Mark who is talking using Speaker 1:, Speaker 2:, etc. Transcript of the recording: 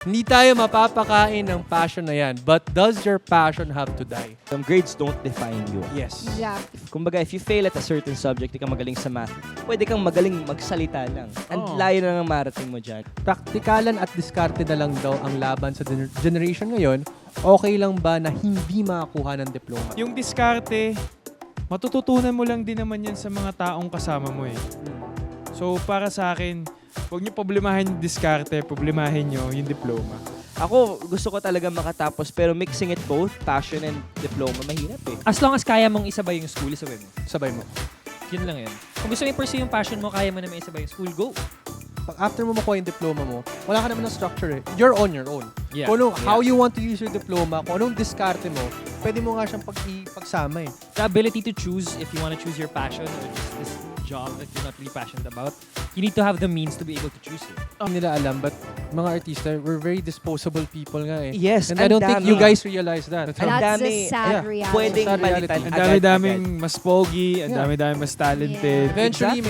Speaker 1: Hindi tayo mapapakain ng passion na yan. But does your passion have to die?
Speaker 2: Grades don't define you.
Speaker 1: Yes.
Speaker 3: Exactly.
Speaker 2: Kumbaga, if you fail at a certain subject, di ka magaling sa math, pwede kang magaling magsalita lang. Ang
Speaker 1: Oo.
Speaker 2: layo na ng marating mo dyan.
Speaker 1: Praktikalan at diskarte na lang daw ang laban sa generation ngayon. Okay lang ba na hindi makakuha ng diploma?
Speaker 4: Yung diskarte, matututunan mo lang din naman yan sa mga taong kasama mo eh. So para sa akin, huwag niyo problemahin yung diskarte, problemahin niyo yung diploma.
Speaker 2: Ako, gusto ko talaga makatapos, pero mixing it both, passion and diploma, mahirap eh.
Speaker 5: As long as kaya mong isabay yung school, isabay mo.
Speaker 1: Sabay mo.
Speaker 5: Yun lang yun. Kung gusto mo i-pursue yung passion mo, kaya mo naman isabay yung school, go.
Speaker 1: Pag after mo makuha yung diploma mo, wala ka naman ng structure eh. You're on your own.
Speaker 5: Yeah.
Speaker 1: Kung how you want to use your diploma, kung anong diskarte mo, pwede mo nga siyang pagsama eh.
Speaker 5: The ability to choose if you want to choose your passion or just this job that you're not really passionate about, you need to have the means to be able to choose it.
Speaker 1: Hindi nila alam, but mga artista, we're very disposable people nga eh.
Speaker 2: Yes,
Speaker 1: And I don't think you guys realize that.
Speaker 3: That's a sad
Speaker 1: yeah.
Speaker 3: reality.
Speaker 2: Pwedeng
Speaker 1: Sad reality.
Speaker 2: palitan
Speaker 4: Ang
Speaker 2: agad-agad.
Speaker 4: dami-daming mas pogi, ang
Speaker 1: Yeah.
Speaker 4: dami-daming mas talented.
Speaker 3: Yeah.
Speaker 1: Eventually, may